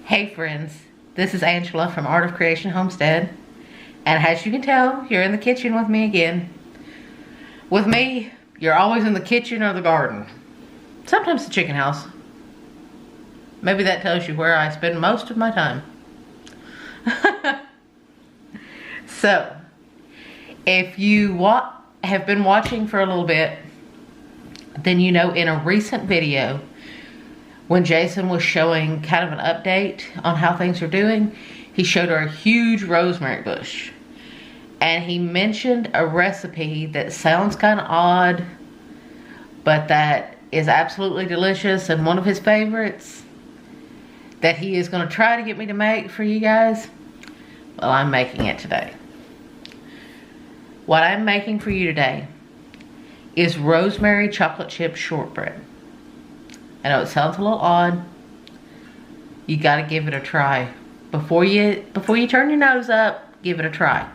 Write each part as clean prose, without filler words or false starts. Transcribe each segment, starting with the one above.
Hey friends, this is Angela from Art of Creation Homestead, and as you can tell, you're in the kitchen with me again. With me, you're always in the kitchen or the garden. Sometimes the chicken house. Maybe that tells you where I spend most of my time. So, if you have been watching for a little bit, then you know in a recent video, when Jason was showing kind of an update on how things are doing, he showed her a huge rosemary bush. And he mentioned a recipe that sounds kind of odd, but that is absolutely delicious and one of his favorites that he is going to try to get me to make for you guys. Well, I'm making it today. What I'm making for you today is rosemary chocolate chip shortbread. I know it sounds a little odd. You gotta give it a try. Before you turn your nose up, give it a try.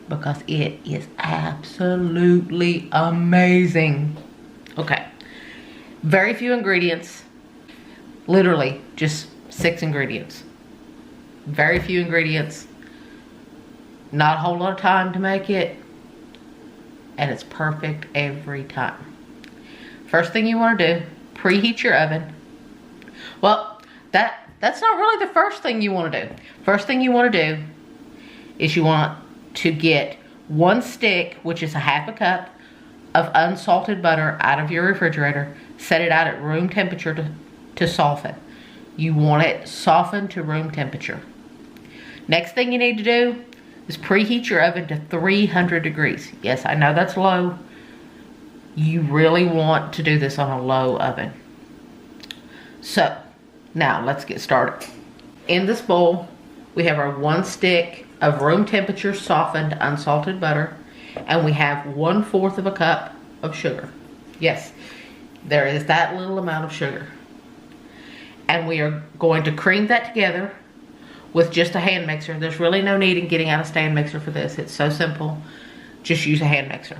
Because it is absolutely amazing. Okay. Very few ingredients. Literally just 6 ingredients. Very few ingredients. Not a whole lot of time to make it. And it's perfect every time. First thing you want to do, preheat your oven. Well, that's not really the first thing you want to do. First thing you want to do is you want to get 1 stick, which is a ½ cup of unsalted butter out of your refrigerator. Set it out at room temperature to soften. You want it softened to room temperature. Next thing you need to do is preheat your oven to 300 degrees. Yes, I know that's low. You really want to do this on a low oven. So, now let's get started. In this bowl, we have our 1 stick of room temperature softened unsalted butter, and we have 1/4 cup of sugar. Yes, there is that little amount of sugar. And we are going to cream that together with just a hand mixer. There's really no need in getting out a stand mixer for this. It's so simple. Just use a hand mixer.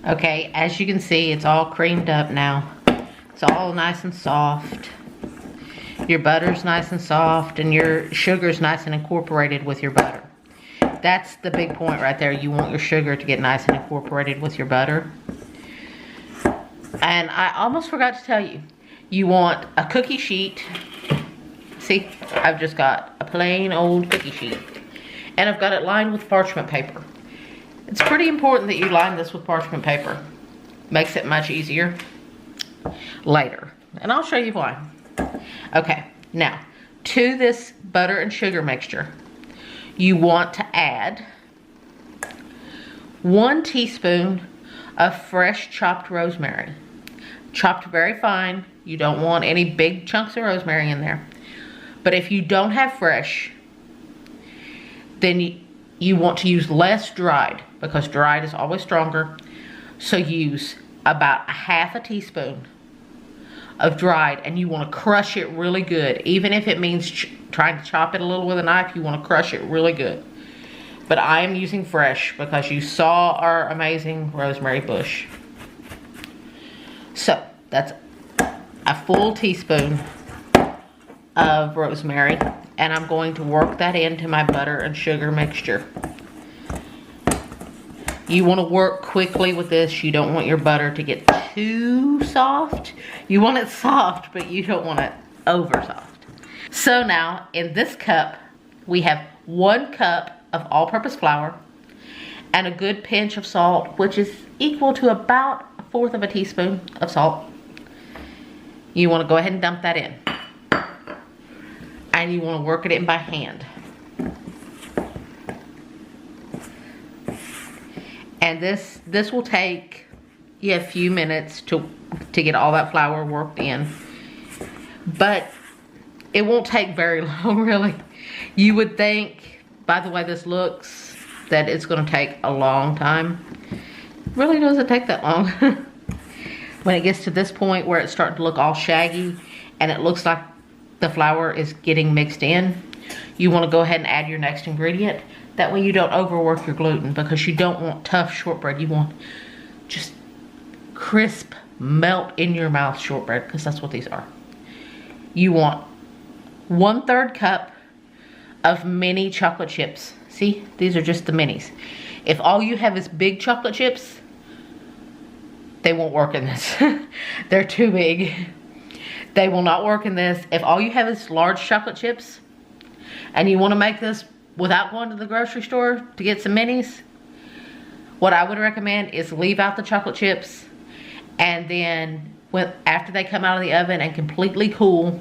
Okay, as you can see, it's all creamed up now. It's all nice and soft. Your butter's nice and soft, and your sugar's nice and incorporated with your butter. That's the big point right there. You want your sugar to get nice and incorporated with your butter. And I almost forgot to tell you, you want a cookie sheet. See, I've just got a plain old cookie sheet. And I've got it lined with parchment paper. It's pretty important that you line this with parchment paper. Makes it much easier later. And I'll show you why. Okay, now to this butter and sugar mixture, you want to add 1 teaspoon of fresh chopped rosemary. Chopped very fine. You don't want any big chunks of rosemary in there. But if you don't have fresh, then you want to use less dried, because dried is always stronger. So use about a ½ teaspoon of dried, and you want to crush it really good. Even if it means trying to chop it a little with a knife, you want to crush it really good. But I am using fresh because you saw our amazing rosemary bush. So that's a full teaspoon of rosemary, and I'm going to work that into my butter and sugar mixture. You want to work quickly with this. You don't want your butter to get too soft. You want it soft, but you don't want it over soft. So now, in this cup, we have 1 cup of all-purpose flour and a good pinch of salt, which is equal to about 1/4 teaspoon of salt. You want to go ahead and dump that in. And you want to work it in by hand. And this will take you a few minutes to get all that flour worked in. But it won't take very long, really. You would think, by the way this looks, that it's going to take a long time. It really doesn't take that long. When it gets to this point where it's starting to look all shaggy and it looks like the flour is getting mixed in, you want to go ahead and add your next ingredient. That way you don't overwork your gluten, because you don't want tough shortbread. You want just crisp, melt in your mouth shortbread, because that's what these are. You want 1/3 cup of mini chocolate chips. See, these are just the minis. If all you have is big chocolate chips, they won't work in this. They're too big. They will not work in this. If all you have is large chocolate chips and you want to make this without going to the grocery store to get some minis, what I would recommend is leave out the chocolate chips, and then after they come out of the oven and completely cool,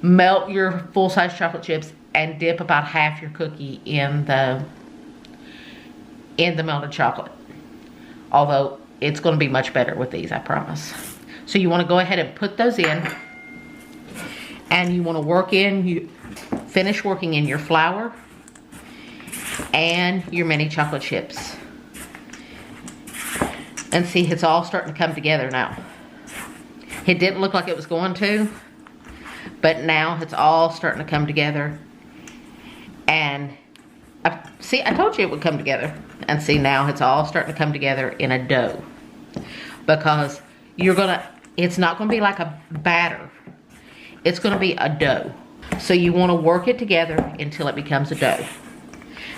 melt your full-size chocolate chips and dip about half your cookie in the melted chocolate. Although it's going to be much better with these, I promise. So you want to go ahead and put those in, and you want to finish working in your flour and your mini chocolate chips. And see, it's all starting to come together now. It didn't look like it was going to, but now it's all starting to come together. And see, I told you it would come together. And see, now it's all starting to come together in a dough. Because it's not gonna be like a batter. It's gonna be a dough. So you wanna work it together until it becomes a dough.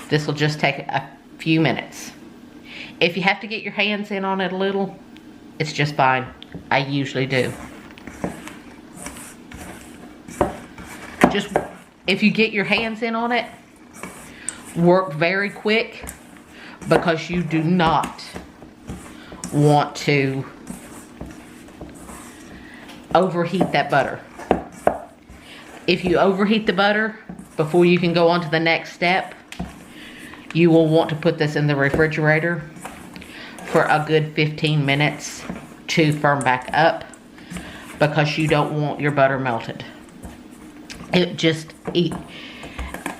This will just take a few minutes. If you have to get your hands in on it a little, it's just fine. I usually do. Just, if you get your hands in on it, work very quick, because you do not want to overheat that butter. If you overheat the butter before you can go on to the next step, you will want to put this in the refrigerator for a good 15 minutes to firm back up, because you don't want your butter melted.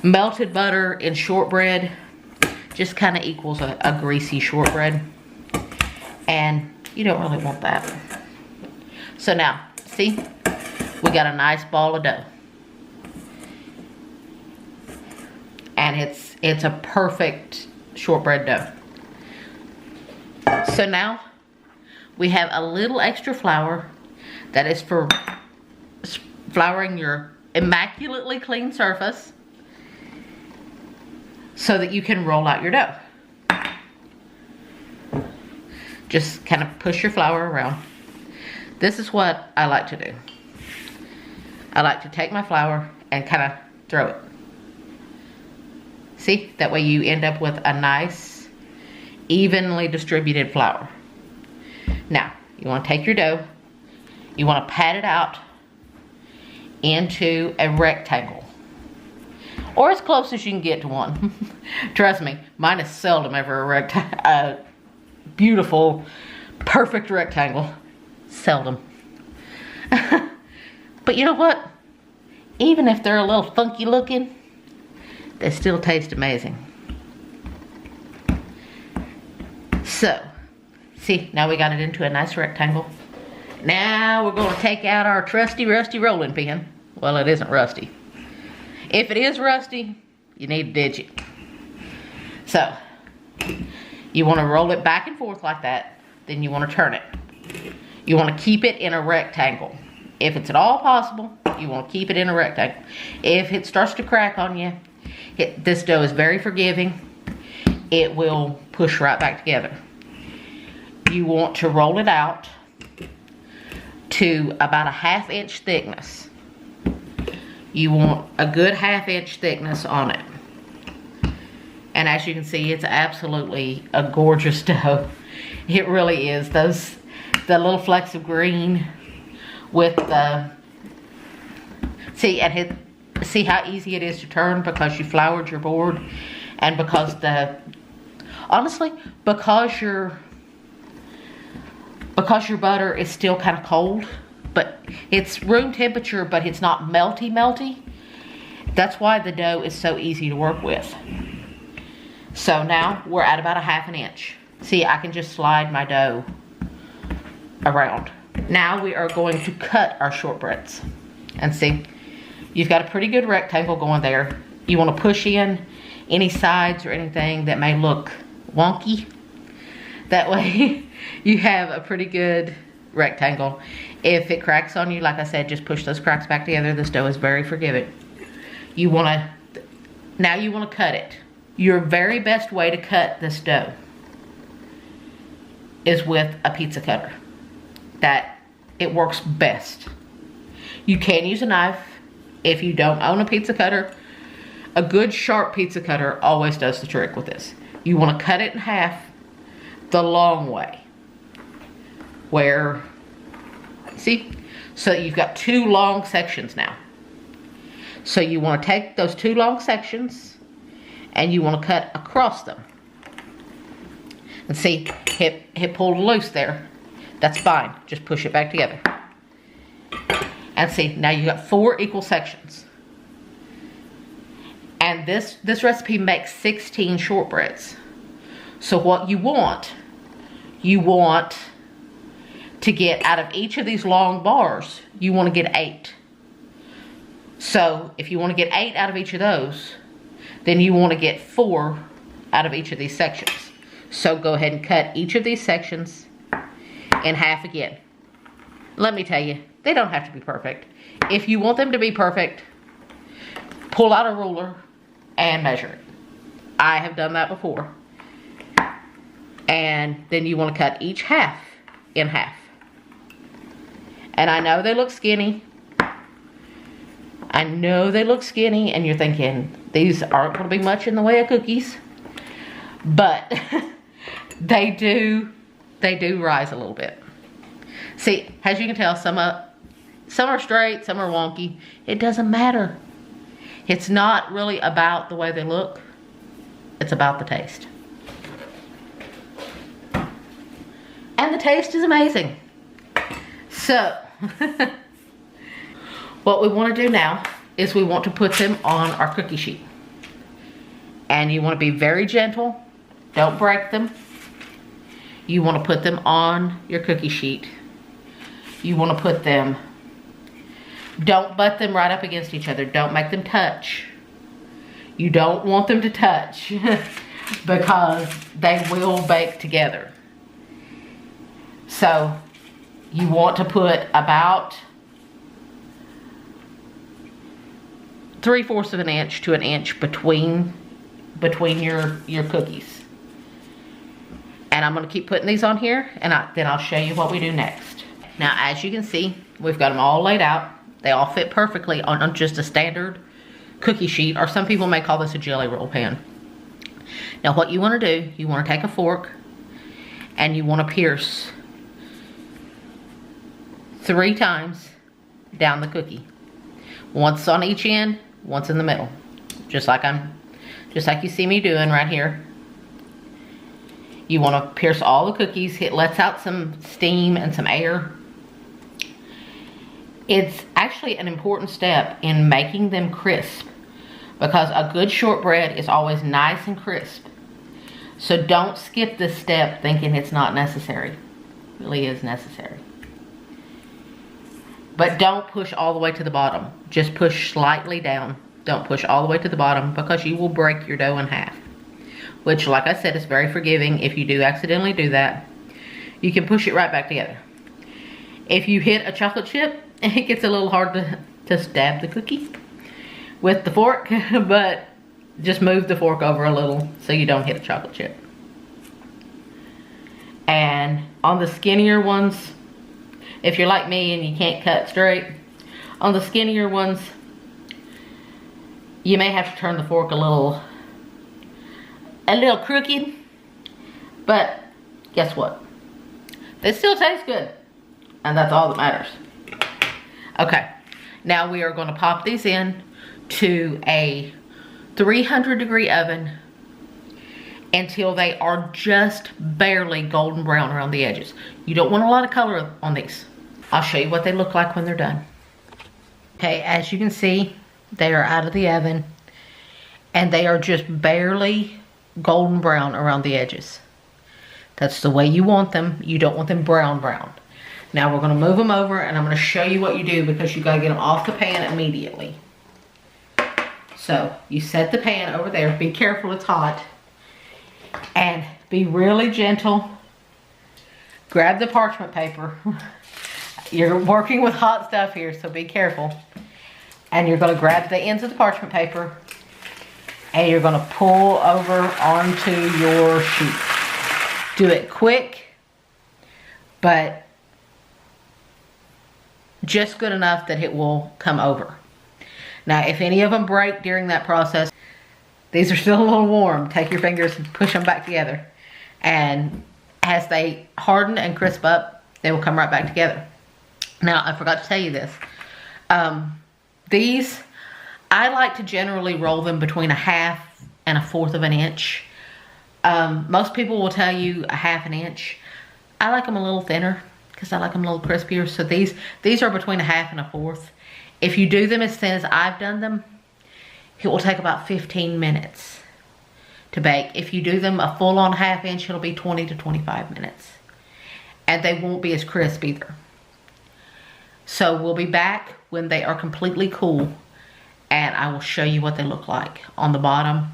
Melted butter in shortbread just kind of equals a greasy shortbread, and you don't really want that. So now, see, we got a nice ball of dough, and it's a perfect shortbread dough. So now we have a little extra flour that is for flouring your immaculately clean surface so that you can roll out your dough. Just kind of push your flour around. This is what I like to do. I like to take my flour and kind of throw it. See, that way you end up with a nice, evenly distributed flour. Now, you want to take your dough, you want to pat it out into a rectangle, or as close as you can get to one. Trust me, mine is seldom ever a beautiful, perfect rectangle. Seldom. But you know what? Even if they're a little funky looking, they still taste amazing. So, see, now we got it into a nice rectangle. Now we're going to take out our trusty rusty rolling pin. Well, it isn't rusty. If it is rusty, you need a digit. So, you want to roll it back and forth like that. Then you want to turn it. You want to keep it in a rectangle. If it's at all possible, you want to keep it in a rectangle. If it starts to crack on you, this dough is very forgiving. It will push right back together. You want to roll it out to about a 1/2 inch thickness. You want a good 1/2 inch thickness on it. And as you can see, it's absolutely a gorgeous dough. It really is. The little flecks of green with the, see how easy it is to turn because you floured your board, and because honestly, because your butter is still kind of cold, but it's room temperature, but it's not melty. That's why the dough is so easy to work with. So now we're at about a 1/2 inch. See, I can just slide my dough around. Now we are going to cut our shortbreads. And see, you've got a pretty good rectangle going there. You want to push in any sides or anything that may look wonky. That way you have a pretty good rectangle. If it cracks on you, like I said, just push those cracks back together. This dough is very forgiving. You wanna, now you wanna cut it. Your very best way to cut this dough is with a pizza cutter. That, it works best. You can use a knife if you don't own a pizza cutter. A good sharp pizza cutter always does the trick with this. You wanna cut it in half the long way. Where, see? So you've got 2 long sections now. So you wanna take those 2 long sections and you wanna cut across them. And see, it pulled loose there. That's fine, just push it back together. And see, now you got 4 equal sections. And this recipe makes 16 shortbreads. So what you want to get out of each of these long bars, you want to get 8. So if you want to get 8 out of each of those, then you want to get 4 out of each of these sections. So go ahead and cut each of these sections in half again. Let me tell you, they don't have to be perfect. If you want them to be perfect, pull out a ruler and measure it. I have done that before. And then you want to cut each half in half. And I know they look skinny. I know they look skinny, and you're thinking, these aren't going to be much in the way of cookies. But they do rise a little bit. See, as you can tell, some are straight, some are wonky. It doesn't matter. It's not really about the way they look. It's about the taste. And the taste is amazing. So, what we want to do now is we want to put them on our cookie sheet. And you want to be very gentle. Don't break them. You want to put them on your cookie sheet. You want to put them, don't butt them right up against each other. Don't make them touch. You don't want them to touch because they will bake together. So you want to put about 3/4 of an inch to an inch between your cookies. And I'm going to keep putting these on here, and then I'll show you what we do next. Now, as you can see, we've got them all laid out. They all fit perfectly on just a standard cookie sheet, or some people may call this a jelly roll pan. Now, what you want to do, you want to take a fork, and you want to pierce 3 times down the cookie. Once on each end, once in the middle. Just like you see me doing right here. You want to pierce all the cookies. It lets out some steam and some air. It's actually an important step in making them crisp, because a good shortbread is always nice and crisp. So don't skip this step thinking it's not necessary. It really is necessary. But don't push all the way to the bottom. Just push slightly down. Don't push all the way to the bottom, because you will break your dough in half. Which, like I said, is very forgiving. If you do accidentally do that, you can push it right back together. If you hit a chocolate chip, it gets a little hard to stab the cookie with the fork, but just move the fork over a little so you don't hit a chocolate chip. And on the skinnier ones, if you're like me and you can't cut straight, on the skinnier ones, you may have to turn the fork a little crooked, but guess what? They still taste good, and that's all that matters. Okay, now we are going to pop these in to a 300-degree oven until they are just barely golden brown around the edges. You don't want a lot of color on these. I'll show you what they look like when they're done. Okay, as you can see, they are out of the oven, and they are just barely golden brown around the edges. That's the way you want them. You don't want them brown. Now we're going to move them over, and I'm going to show you what you do, because you got to get them off the pan immediately. So you set the pan over there. Be careful, it's hot. And be really gentle grab the parchment paper. You're working with hot stuff here, so be careful. And you're gonna grab the ends of the parchment paper and you're gonna pull over onto your sheet. Do it quick, but just good enough that it will come over. Now, if any of them break during that process, these are still a little warm. Take your fingers and push them back together. And as they harden and crisp up, they will come right back together. Now, I forgot to tell you this. These, I like to generally roll them between 1/2 and 1/4 of an inch. Most people will tell you 1/2 inch. I like them a little thinner because I like them a little crispier. So these are between 1/2 and 1/4. If you do them as thin as I've done them, it will take about 15 minutes to bake. If you do them a full on 1/2 inch, it'll be 20 to 25 minutes. And they won't be as crisp either. So we'll be back when they are completely cool and I will show you what they look like on the bottom.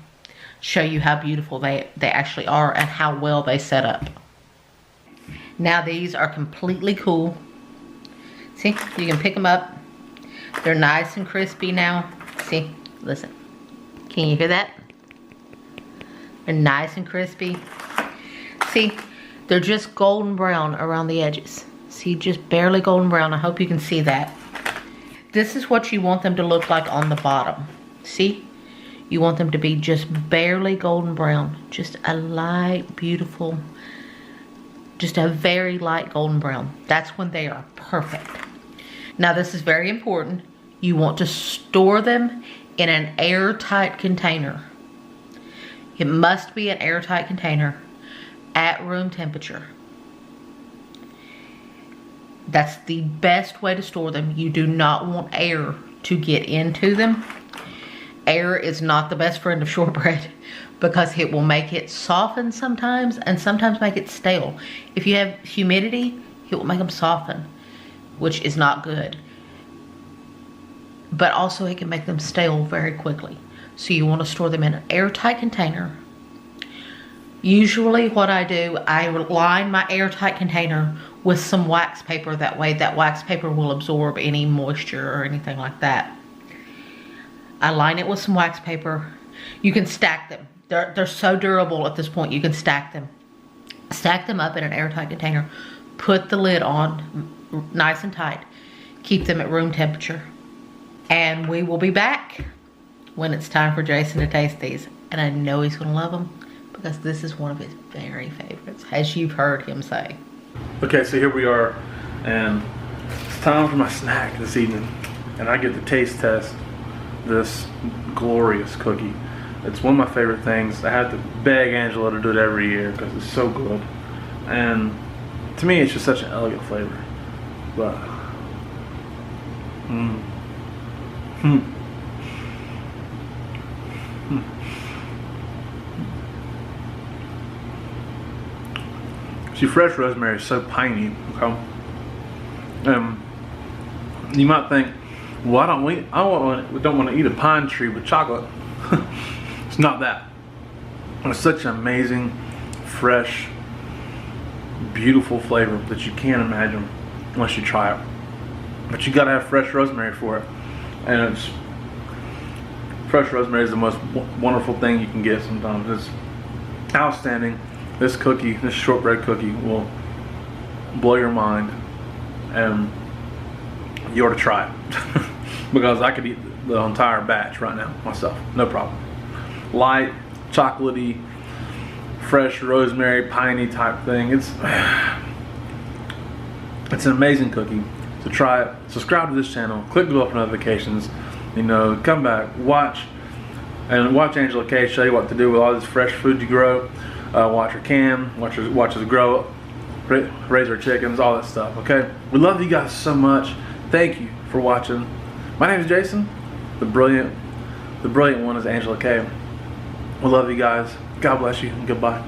Show you how beautiful they actually are and how well they set up. Now these are completely cool. See, you can pick them up. They're nice and crispy now. See, listen. Can you hear that? They're nice and crispy. See, they're just golden brown around the edges. See, just barely golden brown. I hope you can see that. This is what you want them to look like on the bottom. See? You want them to be just barely golden brown. Just a light, beautiful, just a very light golden brown. That's when they are perfect. Now this is very important. You want to store them in an airtight container. It must be an airtight container at room temperature. That's the best way to store them. You do not want air to get into them. Air is not the best friend of shortbread because it will make it soften sometimes and sometimes make it stale. If you have humidity, it will make them soften, which is not good. But also it can make them stale very quickly. So you want to store them in an airtight container. Usually what I do, I line my airtight container with some wax paper. That way that wax paper will absorb any moisture or anything like that. I line it with some wax paper. You can stack them. They're so durable at this point, you can stack them. Stack them up in an airtight container. Put the lid on nice and tight. Keep them at room temperature. And we will be back when it's time for Jason to taste these. And I know he's gonna love them because this is one of his very favorites, as you've heard him say. Okay, so here we are, and it's time for my snack this evening. And I get to taste test this glorious cookie. It's one of my favorite things. I have to beg Angela to do it every year because it's so good. And to me, it's just such an elegant flavor. But, See, fresh rosemary is so piney, okay? You might think, well, I don't want to eat a pine tree with chocolate. It's not that. It's such an amazing, fresh, beautiful flavor that you can't imagine unless you try it. But you gotta have fresh rosemary for it. And fresh rosemary is the most wonderful thing you can get sometimes. It's outstanding. This cookie, this shortbread cookie will blow your mind, and you ought to try it. Because I could eat the entire batch right now myself, no problem. Light, chocolatey, fresh rosemary, piney type thing. It's an amazing cookie. So try it. Subscribe to this channel. Click the bell for notifications. You know, come back, watch Angela Kay show you what to do with all this fresh food you grow. Watch her can, watch us grow, raise our chickens, all that stuff. Okay. We love you guys so much. Thank you for watching. My name is Jason. The brilliant one is Angela Kay. We love you guys. God bless you and goodbye.